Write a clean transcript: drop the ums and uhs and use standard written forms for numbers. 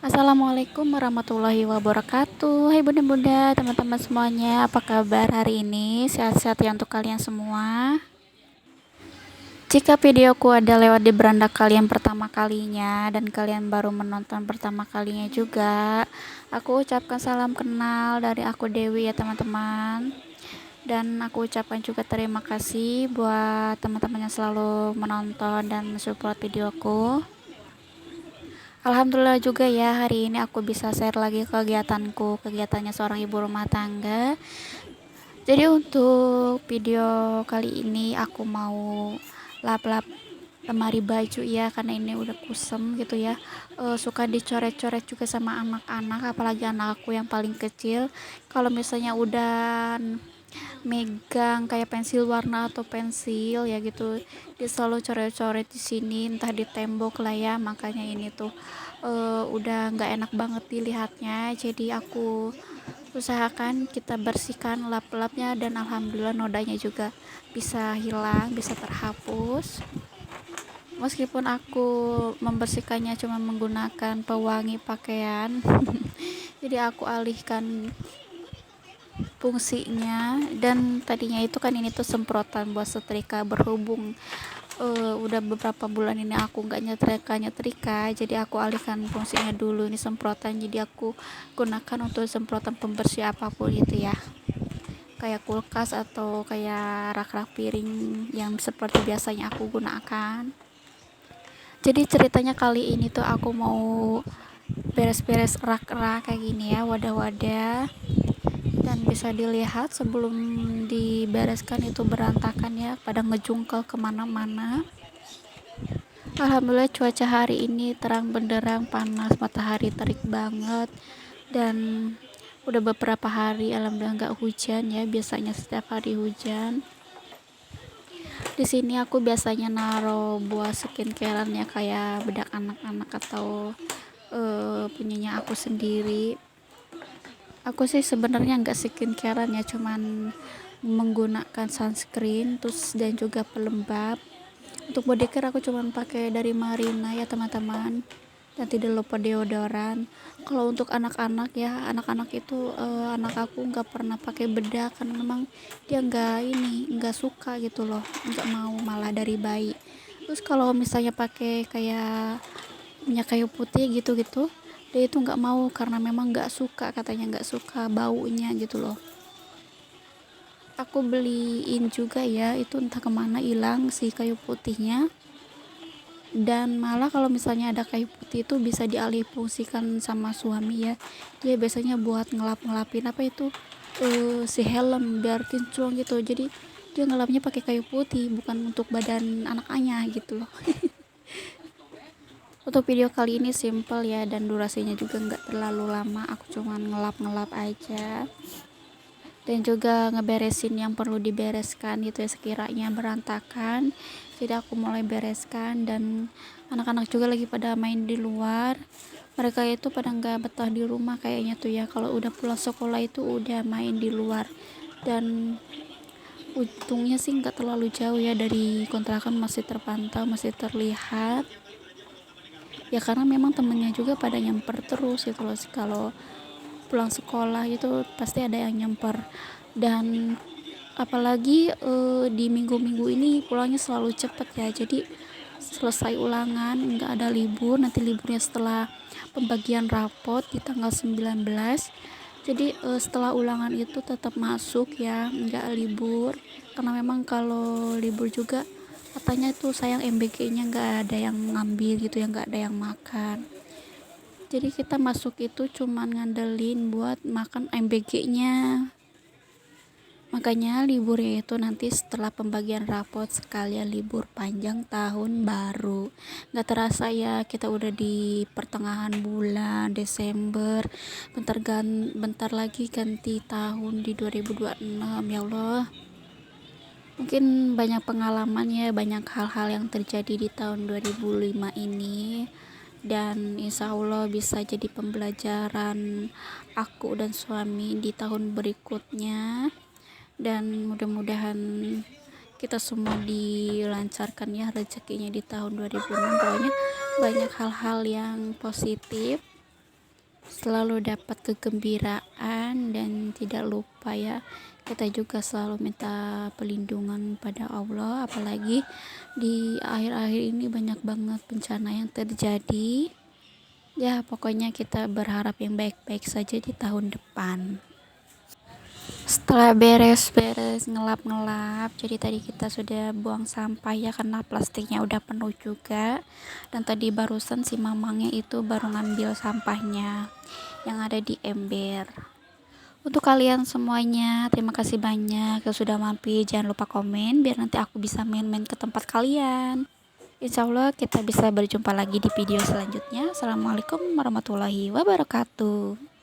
Assalamualaikum warahmatullahi wabarakatuh. Hai bunda-bunda, teman-teman semuanya, apa kabar hari ini? Sehat-sehat ya untuk kalian semua. Jika videoku ada lewat di beranda kalian pertama kalinya dan kalian baru menonton pertama kalinya juga, aku ucapkan salam kenal dari aku Dewi ya teman-teman. Dan aku ucapkan juga terima kasih buat teman-teman yang selalu menonton dan support videoku. Alhamdulillah juga ya, hari ini aku bisa share lagi kegiatannya seorang ibu rumah tangga. Jadi untuk video kali ini aku mau lap-lap lemari baju ya, karena ini udah kusem gitu ya. Suka dicoret-coret juga sama anak-anak, apalagi anak aku yang paling kecil. Kalau misalnya udah megang kayak pensil warna atau pensil ya gitu, dia selalu coret-coret di sini, entah di tembok lah ya. Makanya ini tuh udah nggak enak banget dilihatnya, jadi aku usahakan kita bersihkan lap-lapnya, dan alhamdulillah nodanya juga bisa hilang, bisa terhapus. Meskipun aku membersihkannya cuma menggunakan pewangi pakaian jadi aku alihkan fungsinya. Dan tadinya itu kan ini tuh semprotan buat setrika, berhubung udah beberapa bulan ini aku nggak nyetrika, jadi aku alihkan fungsinya dulu, ini semprotan, jadi aku gunakan untuk semprotan pembersih apapun gitu ya, kayak kulkas atau kayak rak-rak piring yang seperti biasanya aku gunakan. Jadi ceritanya kali ini tuh aku mau beres-beres rak-rak kayak gini ya, wadah-wadah. Dan bisa dilihat sebelum dibereskan itu berantakan ya, pada ngejungkel kemana-mana. Alhamdulillah cuaca hari ini terang benderang, panas, matahari terik banget. Dan udah beberapa hari alhamdulillah nggak hujan ya, biasanya setiap hari hujan. Di sini aku biasanya naro buah skincarean ya, kayak bedak anak-anak atau punyanya aku sendiri. Aku sih sebenarnya nggak skincarean ya, cuman menggunakan sunscreen terus dan juga pelembab. Untuk body care aku cuman pakai dari Marina ya teman-teman, dan tidak lupa deodoran. Kalau untuk anak-anak ya, anak-anak itu anak aku nggak pernah pakai bedak karena memang dia nggak suka gitu loh, nggak mau, malah dari bayi. Terus kalau misalnya pakai kayak minyak kayu putih gitu-gitu, dia itu nggak mau karena memang nggak suka, katanya nggak suka baunya gitu loh. Aku beliin juga ya, itu entah kemana hilang si kayu putihnya. Dan malah kalau misalnya ada kayu putih itu bisa dialih fungsikan sama suami ya, dia biasanya buat ngelapin apa itu, si helm biar kinclong gitu, jadi dia ngelapnya pakai kayu putih, bukan untuk badan anaknya gitu loh. Untuk video kali ini simple ya, dan durasinya juga nggak terlalu lama, aku cuman ngelap aja. Dan juga ngeberesin yang perlu dibereskan gitu ya, sekiranya berantakan. Jadi aku mulai bereskan, dan anak-anak juga lagi pada main di luar. Mereka itu pada nggak betah di rumah kayaknya tuh ya, kalau udah pulang sekolah itu udah main di luar. Dan untungnya sih nggak terlalu jauh ya dari kontrakan, masih terpantau, masih terlihat ya, karena memang temennya juga pada nyamper terus gitu loh. Kalau pulang sekolah itu pasti ada yang nyamper. Dan apalagi di minggu-minggu ini pulangnya selalu cepet ya, jadi selesai ulangan nggak ada libur, nanti liburnya setelah pembagian rapot di tanggal 19. Jadi setelah ulangan itu tetap masuk ya, nggak libur, karena memang kalau libur juga katanya itu sayang MBG-nya nggak ada yang ngambil gitu ya, nggak ada yang makan. Jadi kita masuk itu cuman ngandelin buat makan MBG-nya. Makanya liburnya itu nanti setelah pembagian rapot, sekalian libur panjang tahun baru. Gak terasa ya, kita udah di pertengahan bulan Desember. Bentar lagi ganti tahun di 2026 ya Allah. Mungkin banyak pengalaman ya, banyak hal-hal yang terjadi di tahun 2005 ini. Dan insya Allah bisa jadi pembelajaran aku dan suami di tahun berikutnya. Dan mudah-mudahan kita semua dilancarkan ya rezekinya di tahun 2006. Pokoknya banyak hal-hal yang positif selalu dapat kegembiraan, dan tidak lupa ya, kita juga selalu minta perlindungan pada Allah, apalagi di akhir-akhir ini banyak banget bencana yang terjadi. Ya pokoknya kita berharap yang baik-baik saja di tahun depan. Setelah beres-beres ngelap-ngelap, jadi tadi kita sudah buang sampah ya, karena plastiknya udah penuh juga. Dan tadi barusan si mamangnya itu baru ngambil sampahnya yang ada di ember. Untuk kalian semuanya, terima kasih banyak yang sudah mampir. Jangan lupa komen biar nanti aku bisa main-main ke tempat kalian. Insya Allah kita bisa berjumpa lagi di video selanjutnya. Assalamualaikum warahmatullahi wabarakatuh.